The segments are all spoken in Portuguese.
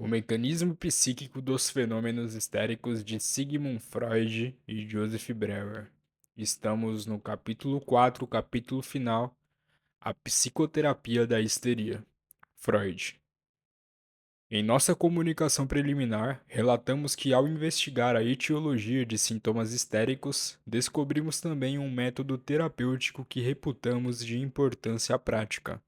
O mecanismo psíquico dos fenômenos histéricos de Sigmund Freud e Joseph Breuer. Estamos no capítulo 4, capítulo final, a psicoterapia da histeria. Freud. Em nossa comunicação preliminar, relatamos que ao investigar a etiologia de sintomas histéricos, descobrimos também um método terapêutico que reputamos de importância prática.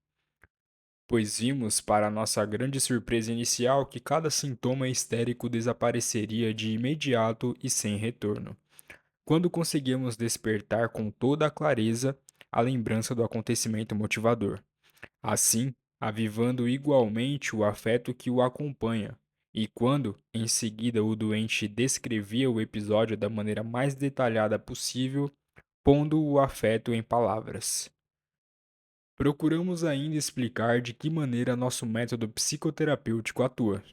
Pois vimos, para nossa grande surpresa inicial, que cada sintoma histérico desapareceria de imediato e sem retorno, quando conseguimos despertar com toda a clareza a lembrança do acontecimento motivador, assim, avivando igualmente o afeto que o acompanha. E quando, em seguida, o doente descrevia o episódio da maneira mais detalhada possível, pondo o afeto em palavras. Procuramos ainda explicar de que maneira nosso método psicoterapêutico atua.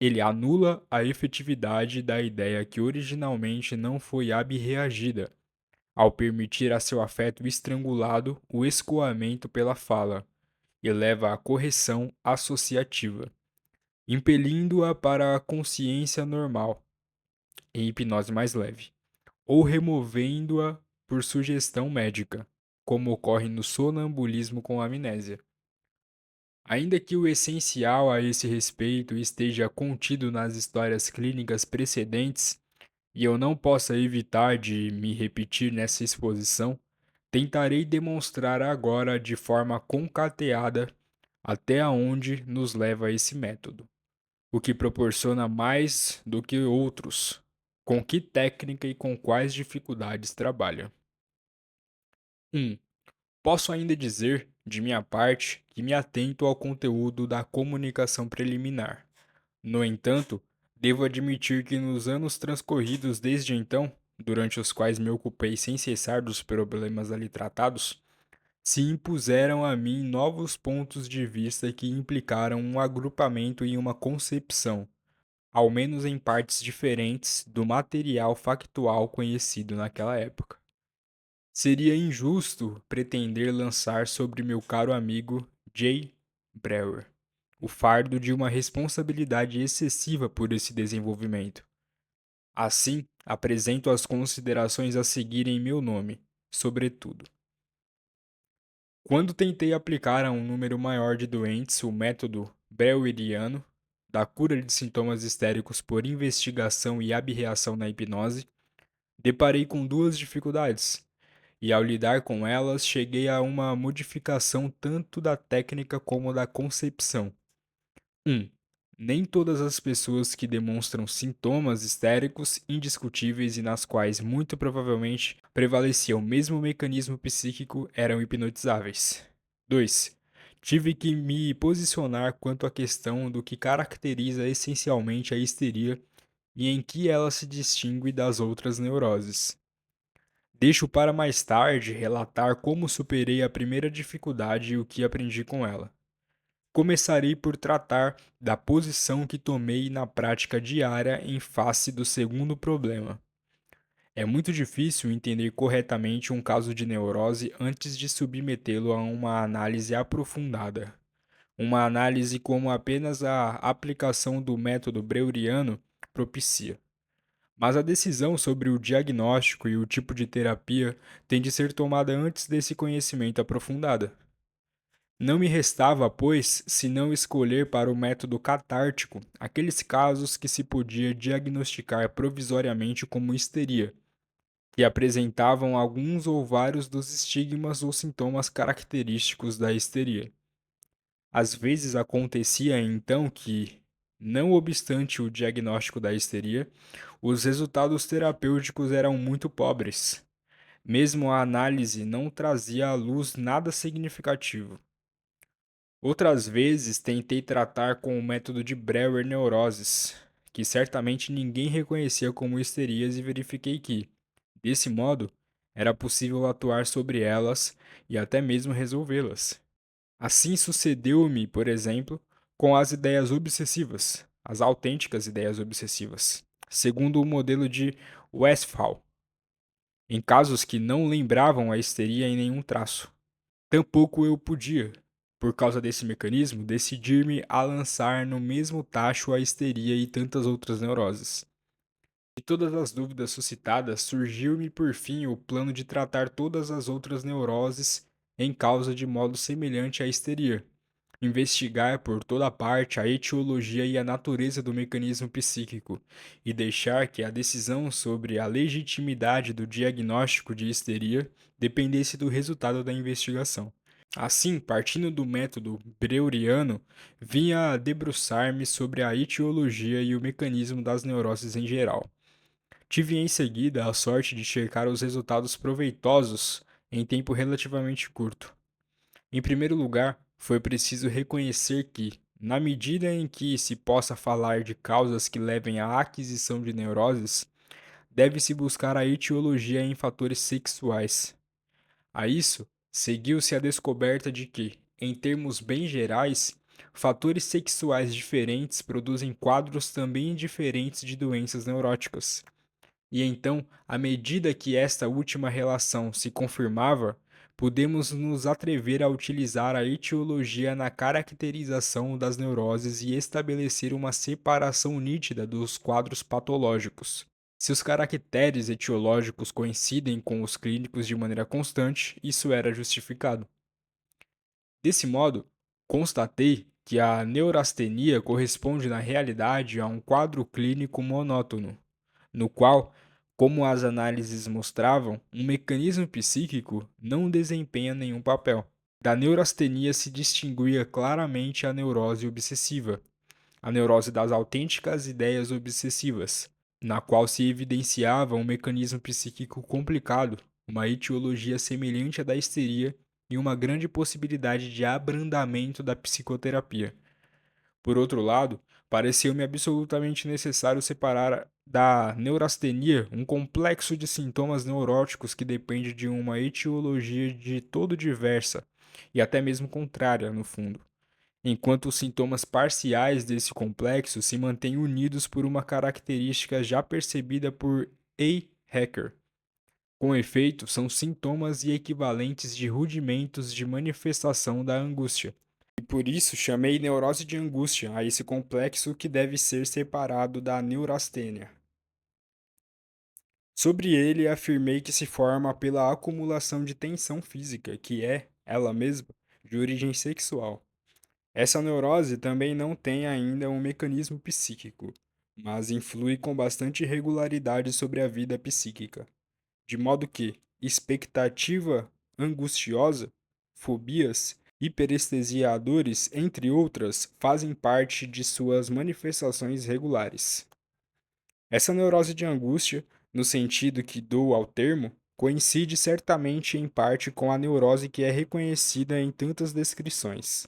Ele anula a efetividade da ideia que originalmente não foi abreagida, ao permitir a seu afeto estrangulado o escoamento pela fala, e leva à correção associativa, impelindo-a para a consciência normal, em hipnose mais leve, ou removendo-a por sugestão médica, como ocorre no sonambulismo com amnésia. Ainda que o essencial a esse respeito esteja contido nas histórias clínicas precedentes, e eu não possa evitar de me repetir nessa exposição, tentarei demonstrar agora de forma concateada até aonde nos leva esse método, o que proporciona mais do que outros, com que técnica e com quais dificuldades trabalha. 1. Posso ainda dizer, de minha parte, que me atento ao conteúdo da comunicação preliminar. No entanto, devo admitir que nos anos transcorridos desde então, durante os quais me ocupei sem cessar dos problemas ali tratados, se impuseram a mim novos pontos de vista que implicaram um agrupamento e uma concepção, ao menos em partes diferentes, do material factual conhecido naquela época. Seria injusto pretender lançar sobre meu caro amigo J. Brewer o fardo de uma responsabilidade excessiva por esse desenvolvimento. Assim, apresento as considerações a seguir em meu nome, sobretudo. Quando tentei aplicar a um número maior de doentes o método breueriano da cura de sintomas histéricos por investigação e abreação na hipnose, deparei com duas dificuldades. E ao lidar com elas, cheguei a uma modificação tanto da técnica como da concepção. 1. Nem todas as pessoas que demonstram sintomas histéricos indiscutíveis e nas quais muito provavelmente prevalecia o mesmo mecanismo psíquico eram hipnotizáveis. 2. Tive que me posicionar quanto à questão do que caracteriza essencialmente a histeria e em que ela se distingue das outras neuroses. Deixo para mais tarde relatar como superei a primeira dificuldade e o que aprendi com ela. Começarei por tratar da posição que tomei na prática diária em face do segundo problema. É muito difícil entender corretamente um caso de neurose antes de submetê-lo a uma análise aprofundada. Uma análise como apenas a aplicação do método breueriano propicia. Mas a decisão sobre o diagnóstico e o tipo de terapia tem de ser tomada antes desse conhecimento aprofundado. Não me restava, pois, senão escolher para o método catártico aqueles casos que se podia diagnosticar provisoriamente como histeria, que apresentavam alguns ou vários dos estigmas ou sintomas característicos da histeria. Às vezes acontecia então que, não obstante o diagnóstico da histeria, os resultados terapêuticos eram muito pobres. Mesmo a análise não trazia à luz nada significativo. Outras vezes tentei tratar com o método de Breuer neuroses, que certamente ninguém reconhecia como histerias, e verifiquei que, desse modo, era possível atuar sobre elas e até mesmo resolvê-las. Assim sucedeu-me, por exemplo, com as ideias obsessivas, as autênticas ideias obsessivas, segundo o modelo de Westphal, em casos que não lembravam a histeria em nenhum traço. Tampouco eu podia, por causa desse mecanismo, decidir-me a lançar no mesmo tacho a histeria e tantas outras neuroses. De todas as dúvidas suscitadas, surgiu-me por fim o plano de tratar todas as outras neuroses em causa de modo semelhante à histeria. Investigar por toda parte a etiologia e a natureza do mecanismo psíquico e deixar que a decisão sobre a legitimidade do diagnóstico de histeria dependesse do resultado da investigação. Assim, partindo do método breueriano, vinha a debruçar-me sobre a etiologia e o mecanismo das neuroses em geral. Tive em seguida a sorte de checar os resultados proveitosos em tempo relativamente curto. Em primeiro lugar, foi preciso reconhecer que, na medida em que se possa falar de causas que levem à aquisição de neuroses, deve-se buscar a etiologia em fatores sexuais. A isso, seguiu-se a descoberta de que, em termos bem gerais, fatores sexuais diferentes produzem quadros também diferentes de doenças neuróticas. E então, à medida que esta última relação se confirmava, podemos nos atrever a utilizar a etiologia na caracterização das neuroses e estabelecer uma separação nítida dos quadros patológicos. Se os caracteres etiológicos coincidem com os clínicos de maneira constante, isso era justificado. Desse modo, constatei que a neurastenia corresponde na realidade a um quadro clínico monótono, no qual, como as análises mostravam, um mecanismo psíquico não desempenha nenhum papel. Da neurastenia se distinguia claramente a neurose obsessiva, a neurose das autênticas ideias obsessivas, na qual se evidenciava um mecanismo psíquico complicado, uma etiologia semelhante à da histeria e uma grande possibilidade de abrandamento da psicoterapia. Por outro lado, pareceu-me absolutamente necessário separar da neurastenia um complexo de sintomas neuróticos que depende de uma etiologia de todo diversa e até mesmo contrária, no fundo, enquanto os sintomas parciais desse complexo se mantêm unidos por uma característica já percebida por A. Hacker. Com efeito, são sintomas e equivalentes de rudimentos de manifestação da angústia. E por isso chamei neurose de angústia a esse complexo que deve ser separado da neurastênia. Sobre ele, afirmei que se forma pela acumulação de tensão física, que é, ela mesma, de origem sexual. Essa neurose também não tem ainda um mecanismo psíquico, mas influi com bastante regularidade sobre a vida psíquica, de modo que expectativa angustiosa, fobias, hiperestesia a dores, entre outras, fazem parte de suas manifestações regulares. Essa neurose de angústia, no sentido que dou ao termo, coincide certamente em parte com a neurose que é reconhecida em tantas descrições,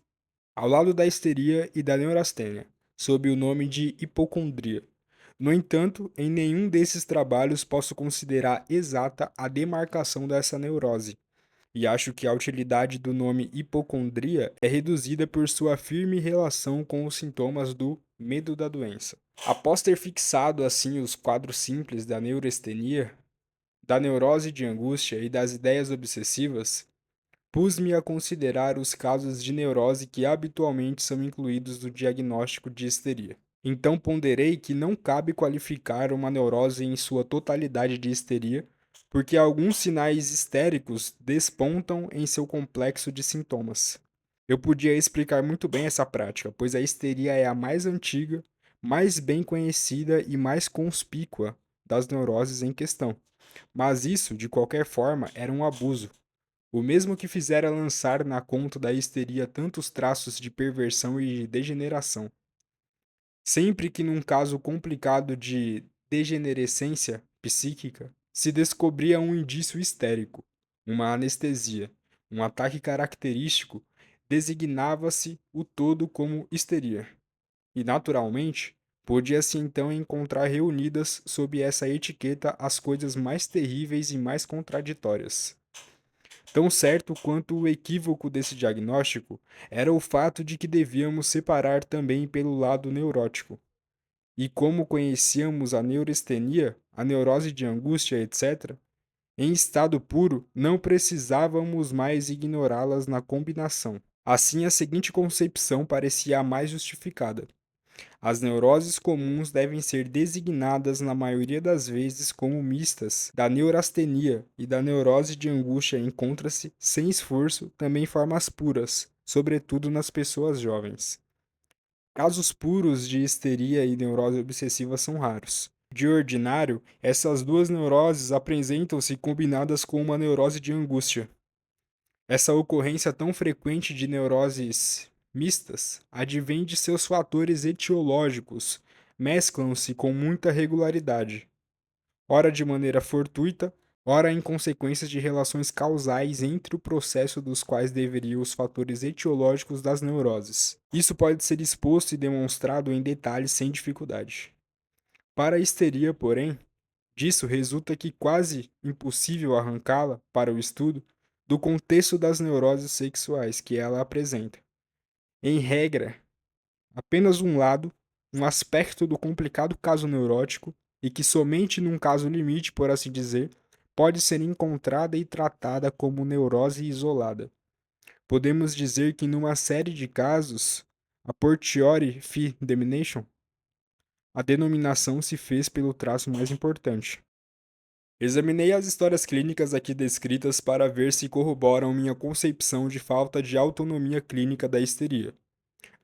ao lado da histeria e da neurastênia, sob o nome de hipocondria. No entanto, em nenhum desses trabalhos posso considerar exata a demarcação dessa neurose, e acho que a utilidade do nome hipocondria é reduzida por sua firme relação com os sintomas do medo da doença. Após ter fixado assim os quadros simples da neurastenia, da neurose de angústia e das ideias obsessivas, pus-me a considerar os casos de neurose que habitualmente são incluídos no diagnóstico de histeria. Então ponderei que não cabe qualificar uma neurose em sua totalidade de histeria, porque alguns sinais histéricos despontam em seu complexo de sintomas. Eu podia explicar muito bem essa prática, pois a histeria é a mais antiga, mais bem conhecida e mais conspícua das neuroses em questão. Mas isso, de qualquer forma, era um abuso, o mesmo que fizera lançar na conta da histeria tantos traços de perversão e de degeneração. Sempre que num caso complicado de degenerescência psíquica se descobria um indício histérico, uma anestesia, um ataque característico, designava-se o todo como histeria. E, naturalmente, podia-se então encontrar reunidas sob essa etiqueta as coisas mais terríveis e mais contraditórias. Tão certo quanto o equívoco desse diagnóstico era o fato de que devíamos separar também pelo lado neurótico. E como conhecíamos a neurastenia, a neurose de angústia, etc., em estado puro, não precisávamos mais ignorá-las na combinação. Assim, a seguinte concepção parecia a mais justificada: as neuroses comuns devem ser designadas na maioria das vezes como mistas da neurastenia e da neurose de angústia encontra-se, sem esforço, também formas puras, sobretudo nas pessoas jovens. Casos puros de histeria e neurose obsessiva são raros. De ordinário, essas duas neuroses apresentam-se combinadas com uma neurose de angústia. Essa ocorrência tão frequente de neuroses mistas advém de seus fatores etiológicos, mesclam-se com muita regularidade, ora de maneira fortuita, ora em consequência de relações causais entre o processo dos quais deveriam os fatores etiológicos das neuroses. Isso pode ser exposto e demonstrado em detalhes sem dificuldade. Para a histeria, porém, disso resulta que quase impossível arrancá-la, para o estudo, do contexto das neuroses sexuais que ela apresenta. Em regra, apenas um lado, um aspecto do complicado caso neurótico, e que somente num caso limite, por assim dizer, pode ser encontrada e tratada como neurose isolada. Podemos dizer que numa série de casos, a fortiori fi domination, a denominação se fez pelo traço mais importante. Examinei as histórias clínicas aqui descritas para ver se corroboram minha concepção de falta de autonomia clínica da histeria.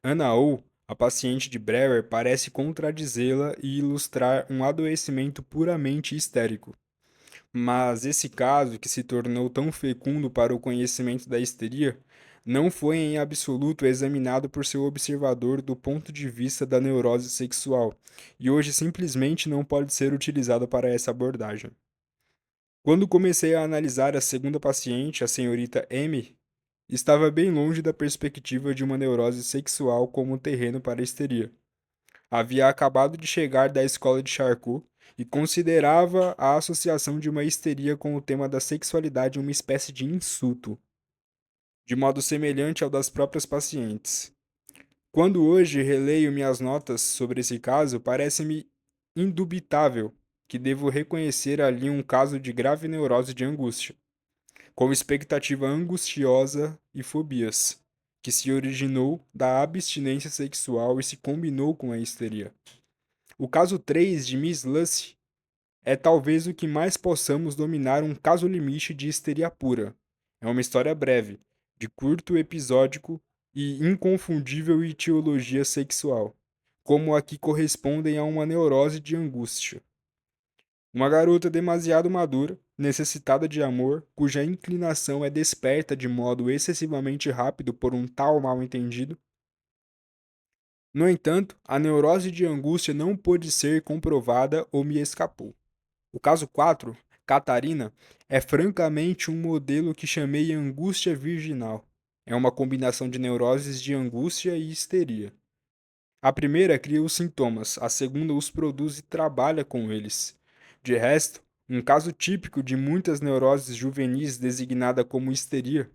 Ana Ou, a paciente de Brewer, parece contradizê-la e ilustrar um adoecimento puramente histérico. Mas esse caso, que se tornou tão fecundo para o conhecimento da histeria, não foi em absoluto examinado por seu observador do ponto de vista da neurose sexual, e hoje simplesmente não pode ser utilizado para essa abordagem. Quando comecei a analisar a segunda paciente, a senhorita M, estava bem longe da perspectiva de uma neurose sexual como terreno para a histeria. Havia acabado de chegar da escola de Charcot e considerava a associação de uma histeria com o tema da sexualidade uma espécie de insulto, de modo semelhante ao das próprias pacientes. Quando hoje releio minhas notas sobre esse caso, parece-me indubitável que devo reconhecer ali um caso de grave neurose de angústia, com expectativa angustiosa e fobias, que se originou da abstinência sexual e se combinou com a histeria. O caso 3 de Miss Lucy é talvez o que mais possamos dominar um caso limite de histeria pura. É uma história breve, de curto episódico e inconfundível etiologia sexual, como a que correspondem a uma neurose de angústia. Uma garota demasiado madura, necessitada de amor, cuja inclinação é desperta de modo excessivamente rápido por um tal mal-entendido. No entanto, a neurose de angústia não pôde ser comprovada ou me escapou. O caso 4, Catarina, é francamente um modelo que chamei angústia virginal. É uma combinação de neuroses de angústia e histeria. A primeira cria os sintomas, a segunda os produz e trabalha com eles. De resto, um caso típico de muitas neuroses juvenis designada como histeria.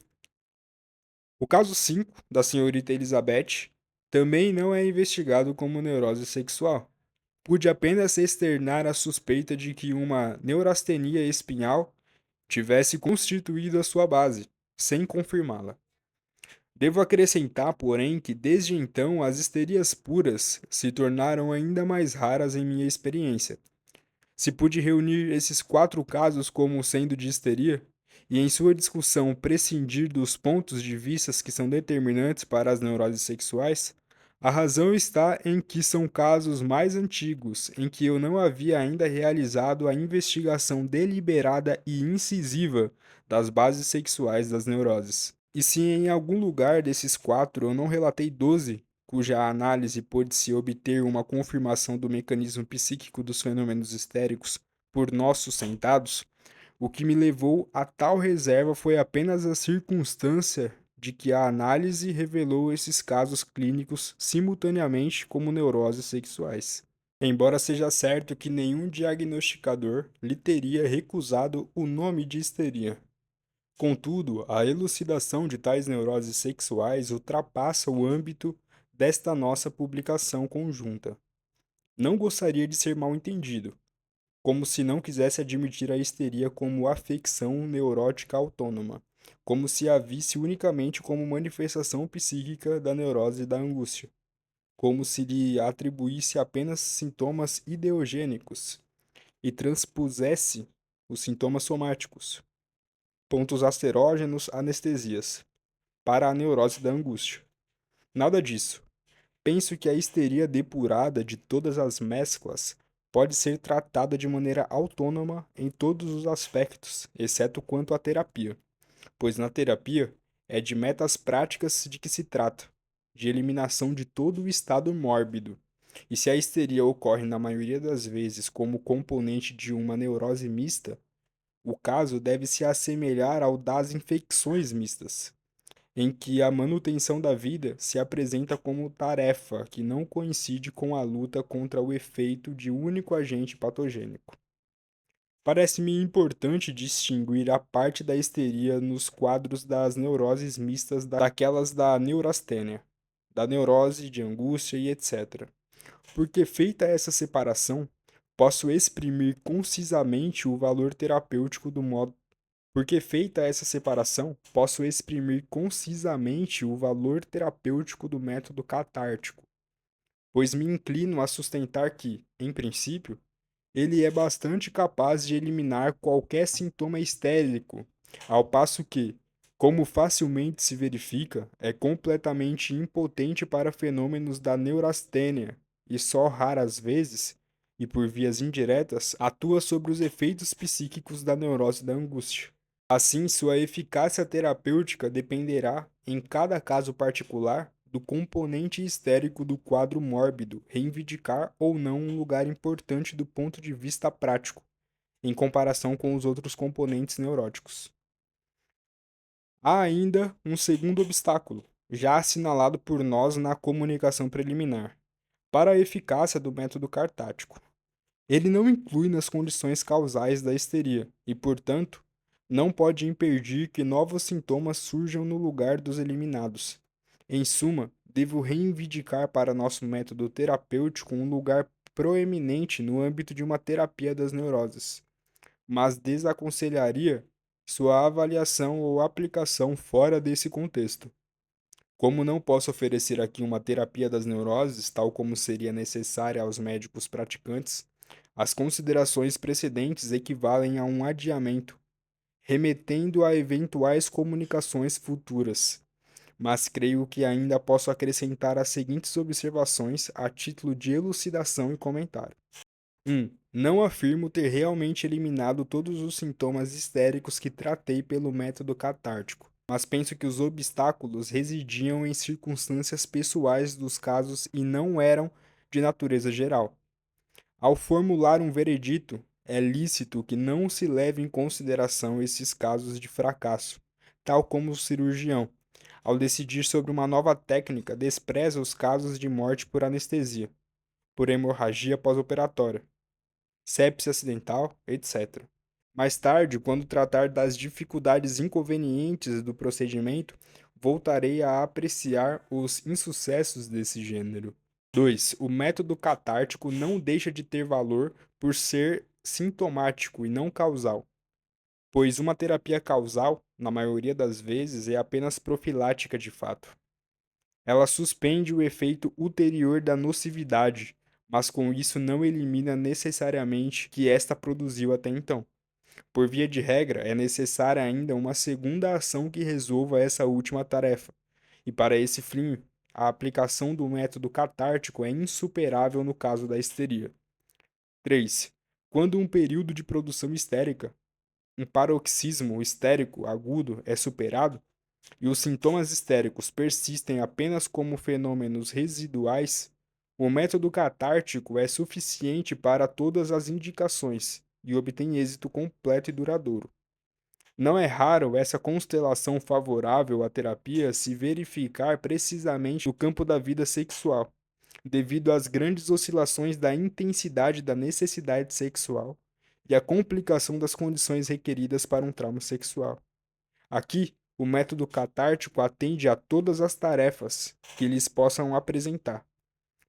O caso 5, da senhorita Elizabeth, também não é investigado como neurose sexual. Pude apenas externar a suspeita de que uma neurastenia espinhal tivesse constituído a sua base, sem confirmá-la. Devo acrescentar, porém, que desde então as histerias puras se tornaram ainda mais raras em minha experiência. Se pude reunir esses 4 casos como sendo de histeria, e em sua discussão prescindir dos pontos de vista que são determinantes para as neuroses sexuais, a razão está em que são casos mais antigos, em que eu não havia ainda realizado a investigação deliberada e incisiva das bases sexuais das neuroses. E se em algum lugar desses 4 eu não relatei 12, cuja análise pôde-se obter uma confirmação do mecanismo psíquico dos fenômenos histéricos por nós sustentados, o que me levou a tal reserva foi apenas a circunstância de que a análise revelou esses casos clínicos simultaneamente como neuroses sexuais. Embora seja certo que nenhum diagnosticador lhe teria recusado o nome de histeria. Contudo, a elucidação de tais neuroses sexuais ultrapassa o âmbito desta nossa publicação conjunta. Não gostaria de ser mal entendido, como se não quisesse admitir a histeria como afecção neurótica autônoma. como se a visse unicamente como manifestação psíquica da neurose e da angústia, como se lhe atribuísse apenas sintomas ideogênicos e transpusesse os sintomas somáticos, pontos asterógenos, anestesias, para a neurose da angústia. Nada disso. Penso que a histeria depurada de todas as mesclas pode ser tratada de maneira autônoma em todos os aspectos, exceto quanto à terapia, pois na terapia é de metas práticas de que se trata, de eliminação de todo o estado mórbido. E se a histeria ocorre na maioria das vezes como componente de uma neurose mista, o caso deve se assemelhar ao das infecções mistas, em que a manutenção da vida se apresenta como tarefa que não coincide com a luta contra o efeito de único agente patogênico. Parece-me importante distinguir a parte da histeria nos quadros das neuroses mistas daquelas da neurastênia, da neurose de angústia e etc. Porque feita essa separação, posso exprimir concisamente o valor terapêutico do modo porque feita essa separação, posso exprimir concisamente o valor terapêutico do método catártico, pois me inclino a sustentar que, em princípio, ele é bastante capaz de eliminar qualquer sintoma histérico, ao passo que, como facilmente se verifica, é completamente impotente para fenômenos da neurastênia e só raras vezes, e por vias indiretas, atua sobre os efeitos psíquicos da neurose da angústia. Assim, sua eficácia terapêutica dependerá, em cada caso particular, do componente histérico do quadro mórbido reivindicar ou não um lugar importante do ponto de vista prático, em comparação com os outros componentes neuróticos. Há ainda um segundo obstáculo, já assinalado por nós na comunicação preliminar, para a eficácia do método cartático. Ele não inclui nas condições causais da histeria e, portanto, não pode impedir que novos sintomas surjam no lugar dos eliminados. Em suma, devo reivindicar para nosso método terapêutico um lugar proeminente no âmbito de uma terapia das neuroses, mas desaconselharia sua avaliação ou aplicação fora desse contexto. Como não posso oferecer aqui uma terapia das neuroses, tal como seria necessária aos médicos praticantes, as considerações precedentes equivalem a um adiamento, remetendo a eventuais comunicações futuras. Mas creio que ainda posso acrescentar as seguintes observações a título de elucidação e comentário. 1. Não afirmo ter realmente eliminado todos os sintomas histéricos que tratei pelo método catártico, mas penso que os obstáculos residiam em circunstâncias pessoais dos casos e não eram de natureza geral. Ao formular um veredito, é lícito que não se leve em consideração esses casos de fracasso, tal como o cirurgião, ao decidir sobre uma nova técnica, despreza os casos de morte por anestesia, por hemorragia pós-operatória, sepse acidental, etc. Mais tarde, quando tratar das dificuldades inconvenientes do procedimento, voltarei a apreciar os insucessos desse gênero. 2. O método catártico não deixa de ter valor por ser sintomático e não causal, pois uma terapia causal, na maioria das vezes, é apenas profilática de fato. Ela suspende o efeito ulterior da nocividade, mas com isso não elimina necessariamente que esta produziu até então. Por via de regra, é necessária ainda uma segunda ação que resolva essa última tarefa, e para esse fim, a aplicação do método catártico é insuperável no caso da histeria. 3. Quando um período de produção histérica, um paroxismo histérico agudo, é superado, e os sintomas histéricos persistem apenas como fenômenos residuais, o método catártico é suficiente para todas as indicações e obtém êxito completo e duradouro. Não é raro essa constelação favorável à terapia se verificar precisamente no campo da vida sexual, devido às grandes oscilações da intensidade da necessidade sexual e à complicação das condições requeridas para um trauma sexual. Aqui, o método catártico atende a todas as tarefas que lhes possam apresentar,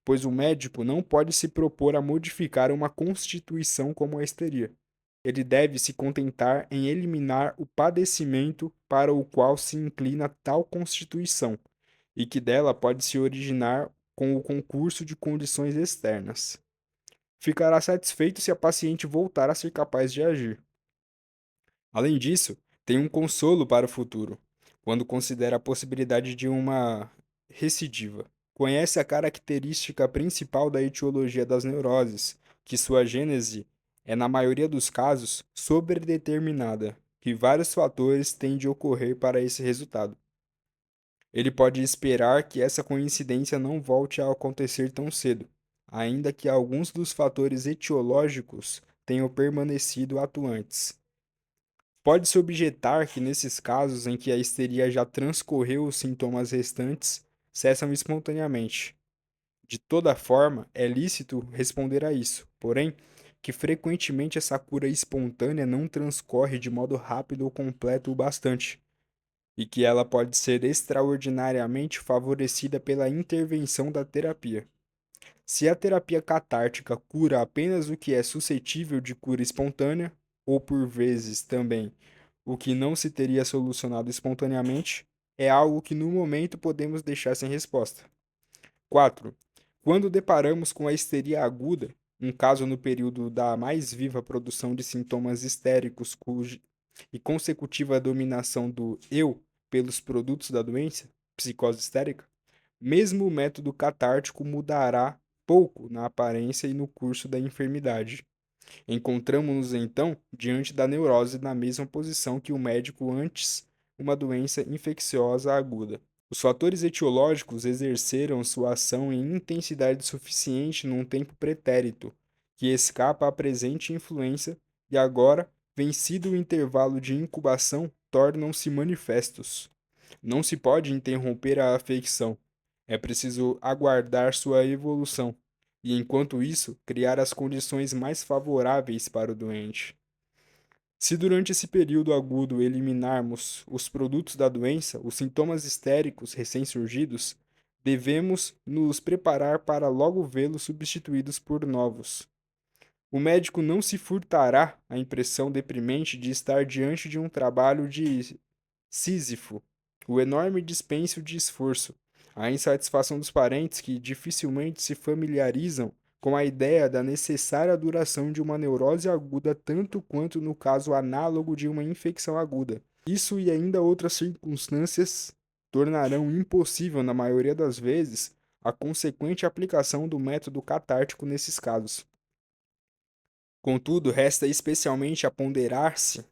pois o médico não pode se propor a modificar uma constituição como a histeria. ele deve se contentar em eliminar o padecimento para o qual se inclina tal constituição, e que dela pode se originar com o concurso de condições externas. Ficará satisfeito se a paciente voltar a ser capaz de agir. Além disso, tem um consolo para o futuro, quando considera a possibilidade de uma recidiva. Conhece a característica principal da etiologia das neuroses, que sua gênese é, na maioria dos casos, sobredeterminada, que vários fatores têm de ocorrer para esse resultado. Ele pode esperar que essa coincidência não volte a acontecer tão cedo, ainda que alguns dos fatores etiológicos tenham permanecido atuantes. Pode-se objetar que nesses casos em que a histeria já transcorreu, os sintomas restantes cessam espontaneamente. De toda forma, é lícito responder a isso, porém, que frequentemente essa cura espontânea não transcorre de modo rápido ou completo o bastante, e que ela pode ser extraordinariamente favorecida pela intervenção da terapia. Se a terapia catártica cura apenas o que é suscetível de cura espontânea, ou por vezes também o que não se teria solucionado espontaneamente, é algo que no momento podemos deixar sem resposta. 4. Quando deparamos com a histeria aguda, um caso no período da mais viva produção de sintomas histéricos e consecutiva dominação do eu pelos produtos da doença, psicose histérica, mesmo o método catártico mudará pouco na aparência e no curso da enfermidade. Encontramos-nos então diante da neurose na mesma posição que o médico antes uma doença infecciosa aguda. Os fatores etiológicos exerceram sua ação em intensidade suficiente num tempo pretérito, que escapa à presente influência, e agora, vencido o intervalo de incubação, tornam-se manifestos. Não se pode interromper a afecção. É preciso aguardar sua evolução e, enquanto isso, criar as condições mais favoráveis para o doente. Se durante esse período agudo eliminarmos os produtos da doença, os sintomas histéricos recém-surgidos, devemos nos preparar para logo vê-los substituídos por novos. O médico não se furtará à impressão deprimente de estar diante de um trabalho de Sísifo, o enorme dispêndio de esforço, a insatisfação dos parentes que dificilmente se familiarizam com a ideia da necessária duração de uma neurose aguda tanto quanto no caso análogo de uma infecção aguda. Isso e ainda outras circunstâncias tornarão impossível, na maioria das vezes, a consequente aplicação do método catártico nesses casos. Contudo, resta especialmente a ponderar-se,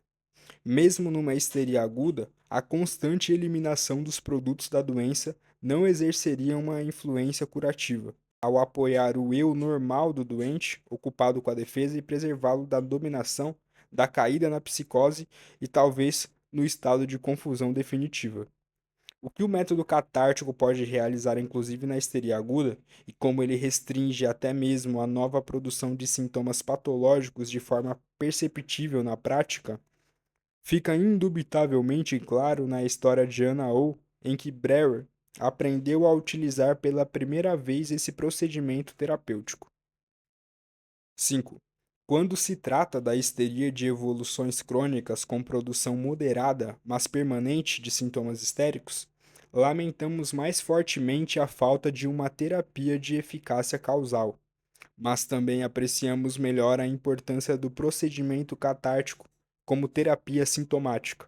mesmo numa histeria aguda, a constante eliminação dos produtos da doença não exerceria uma influência curativa, ao apoiar o eu normal do doente, ocupado com a defesa, e preservá-lo da dominação, da caída na psicose e talvez no estado de confusão definitiva. O que o método catártico pode realizar, inclusive na histeria aguda, e como ele restringe até mesmo a nova produção de sintomas patológicos de forma perceptível na prática, fica indubitavelmente claro na história de Anna O, em que Brewer aprendeu a utilizar pela primeira vez esse procedimento terapêutico. 5. Quando se trata da histeria de evoluções crônicas com produção moderada, mas permanente de sintomas histéricos, lamentamos mais fortemente a falta de uma terapia de eficácia causal, mas também apreciamos melhor a importância do procedimento catártico como terapia sintomática.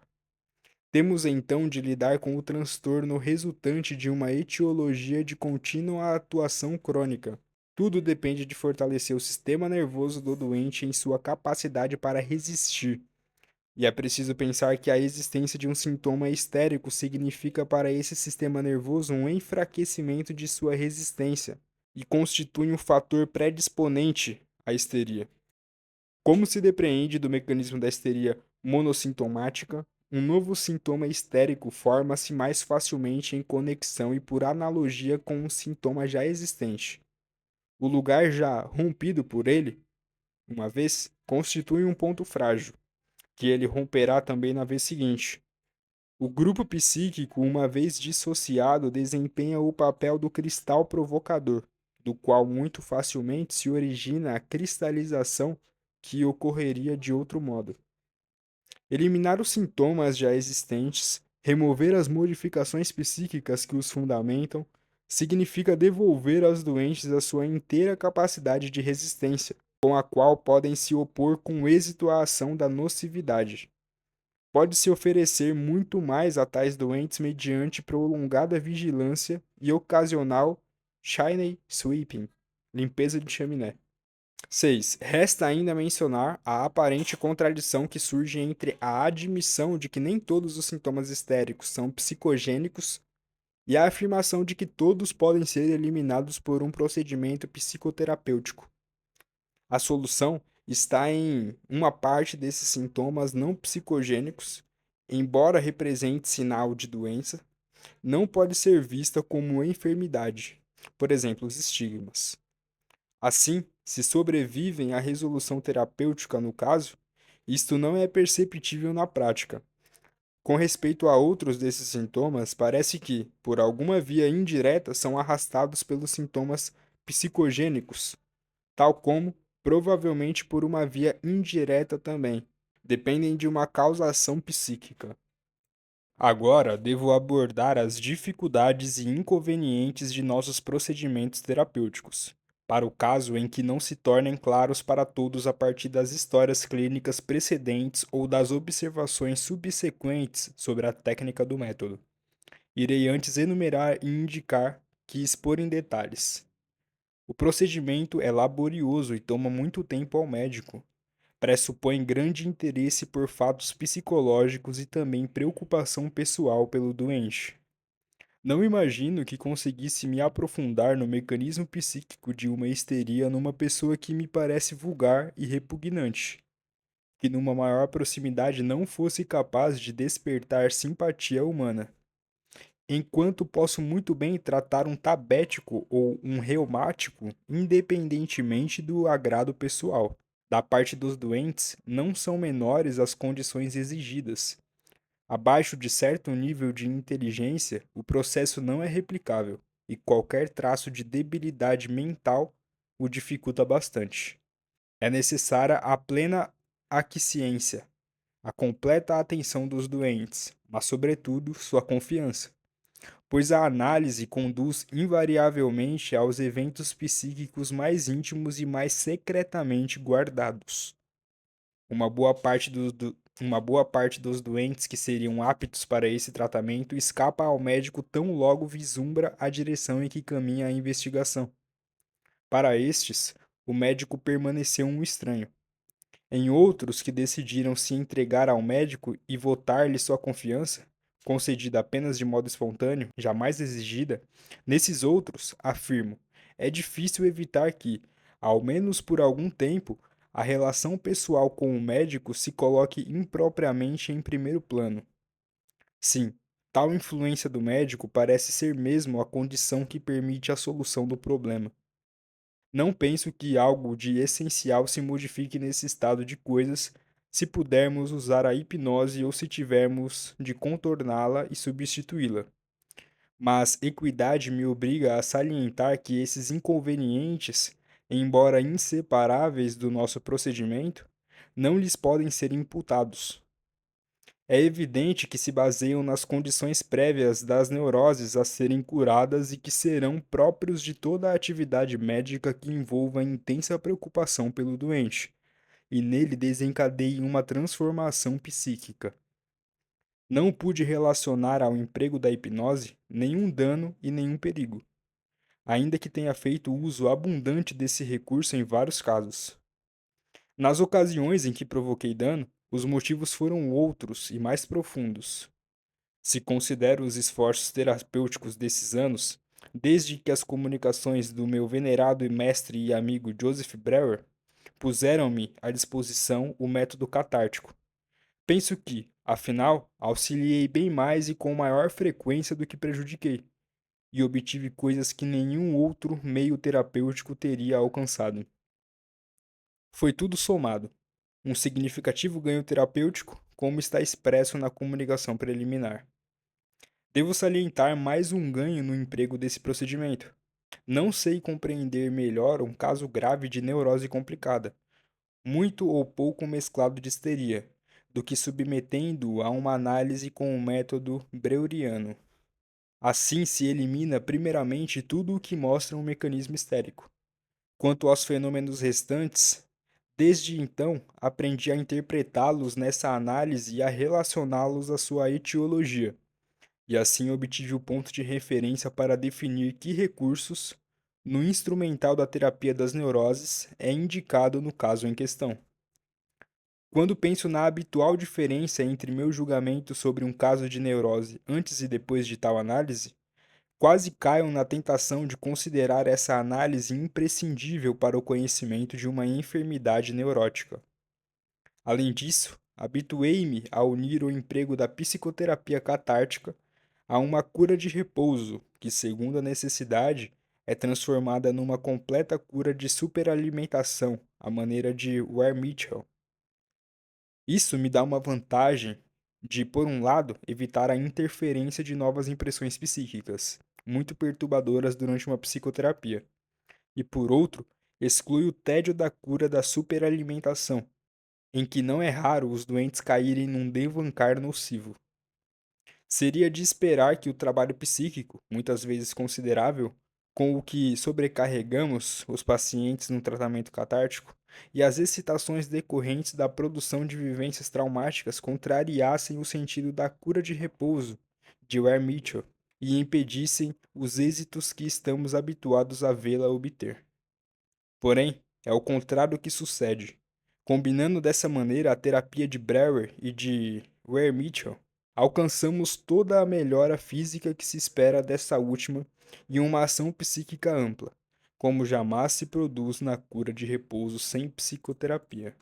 Temos então de lidar com o transtorno resultante de uma etiologia de contínua atuação crônica. Tudo depende de fortalecer o sistema nervoso do doente em sua capacidade para resistir. E é preciso pensar que a existência de um sintoma histérico significa para esse sistema nervoso um enfraquecimento de sua resistência e constitui um fator predisponente à histeria. Como se depreende do mecanismo da histeria monossintomática, um novo sintoma histérico forma-se mais facilmente em conexão e por analogia com um sintoma já existente. O lugar já rompido por ele, uma vez, constitui um ponto frágil, que ele romperá também na vez seguinte. O grupo psíquico, uma vez dissociado, desempenha o papel do cristal provocador, do qual muito facilmente se origina a cristalização que ocorreria de outro modo. Eliminar os sintomas já existentes, remover as modificações psíquicas que os fundamentam, significa devolver aos doentes a sua inteira capacidade de resistência, com a qual podem se opor com êxito à ação da nocividade. Pode-se oferecer muito mais a tais doentes mediante prolongada vigilância e ocasional chimney sweeping, limpeza de chaminé. 6. Resta ainda mencionar a aparente contradição que surge entre a admissão de que nem todos os sintomas histéricos são psicogênicos e a afirmação de que todos podem ser eliminados por um procedimento psicoterapêutico. A solução está em uma parte desses sintomas não psicogênicos, embora represente sinal de doença, não pode ser vista como enfermidade, por exemplo, os estigmas. Assim, se sobrevivem à resolução terapêutica no caso, isto não é perceptível na prática. Com respeito a outros desses sintomas, parece que, por alguma via indireta, são arrastados pelos sintomas psicogênicos, tal como, provavelmente por uma via indireta também, dependem de uma causação psíquica. Agora devo abordar as dificuldades e inconvenientes de nossos procedimentos terapêuticos, para o caso em que não se tornem claros para todos a partir das histórias clínicas precedentes ou das observações subsequentes sobre a técnica do método. Irei antes enumerar e indicar que expor em detalhes. O procedimento é laborioso e toma muito tempo ao médico. Pressupõe grande interesse por fatos psicológicos e também preocupação pessoal pelo doente. Não imagino que conseguisse me aprofundar no mecanismo psíquico de uma histeria numa pessoa que me parece vulgar e repugnante, que numa maior proximidade não fosse capaz de despertar simpatia humana. Enquanto posso muito bem tratar um tabético ou um reumático independentemente do agrado pessoal. Da parte dos doentes, não são menores as condições exigidas. Abaixo de certo nível de inteligência, o processo não é replicável, e qualquer traço de debilidade mental o dificulta bastante. É necessária a plena aquiescência, a completa atenção dos doentes, mas, sobretudo, sua confiança, pois a análise conduz invariavelmente aos eventos psíquicos mais íntimos e mais secretamente guardados. Uma boa parte dos doentes que seriam aptos para esse tratamento escapa ao médico tão logo vislumbra a direção em que caminha a investigação. Para estes, o médico permaneceu um estranho. Em outros que decidiram se entregar ao médico e votar-lhe sua confiança, concedida apenas de modo espontâneo, jamais exigida, nesses outros, afirmo, é difícil evitar que, ao menos por algum tempo, a relação pessoal com o médico se coloque impropriamente em primeiro plano. Sim, tal influência do médico parece ser mesmo a condição que permite a solução do problema. Não penso que algo de essencial se modifique nesse estado de coisas se pudermos usar a hipnose ou se tivermos de contorná-la e substituí-la. Mas equidade me obriga a salientar que esses inconvenientes, embora inseparáveis do nosso procedimento, não lhes podem ser imputados. É evidente que se baseiam nas condições prévias das neuroses a serem curadas e que serão próprios de toda a atividade médica que envolva intensa preocupação pelo doente, e nele desencadeiem uma transformação psíquica. Não pude relacionar ao emprego da hipnose nenhum dano e nenhum perigo, ainda que tenha feito uso abundante desse recurso em vários casos. Nas ocasiões em que provoquei dano, os motivos foram outros e mais profundos. Se considero os esforços terapêuticos desses anos, desde que as comunicações do meu venerado mestre e amigo Joseph Breuer puseram-me à disposição o método catártico. Penso que, afinal, auxiliei bem mais e com maior frequência do que prejudiquei, e obtive coisas que nenhum outro meio terapêutico teria alcançado. Foi tudo somado. Um significativo ganho terapêutico, como está expresso na comunicação preliminar. Devo salientar mais um ganho no emprego desse procedimento. Não sei compreender melhor um caso grave de neurose complicada, muito ou pouco mesclado de histeria, do que submetendo-o a uma análise com o método breueriano. Assim se elimina primeiramente tudo o que mostra um mecanismo histérico. Quanto aos fenômenos restantes, desde então aprendi a interpretá-los nessa análise e a relacioná-los à sua etiologia, e assim obtive o ponto de referência para definir que recursos, no instrumental da terapia das neuroses, é indicado no caso em questão. Quando penso na habitual diferença entre meu julgamento sobre um caso de neurose antes e depois de tal análise, quase caio na tentação de considerar essa análise imprescindível para o conhecimento de uma enfermidade neurótica. Além disso, habituei-me a unir o emprego da psicoterapia catártica a uma cura de repouso, que, segundo a necessidade, é transformada numa completa cura de superalimentação, à maneira de Ware Mitchell. Isso me dá uma vantagem de, por um lado, evitar a interferência de novas impressões psíquicas, muito perturbadoras durante uma psicoterapia, e, por outro, exclui o tédio da cura da superalimentação, em que não é raro os doentes caírem num devancar nocivo. Seria de esperar que o trabalho psíquico, muitas vezes considerável, com o que sobrecarregamos os pacientes no tratamento catártico, e as excitações decorrentes da produção de vivências traumáticas contrariassem o sentido da cura de repouso de Ware Mitchell e impedissem os êxitos que estamos habituados a vê-la obter. Porém, é o contrário que sucede. Combinando dessa maneira a terapia de Breuer e de Ware Mitchell, alcançamos toda a melhora física que se espera dessa última e uma ação psíquica ampla, como jamais se produz na cura de repouso sem psicoterapia.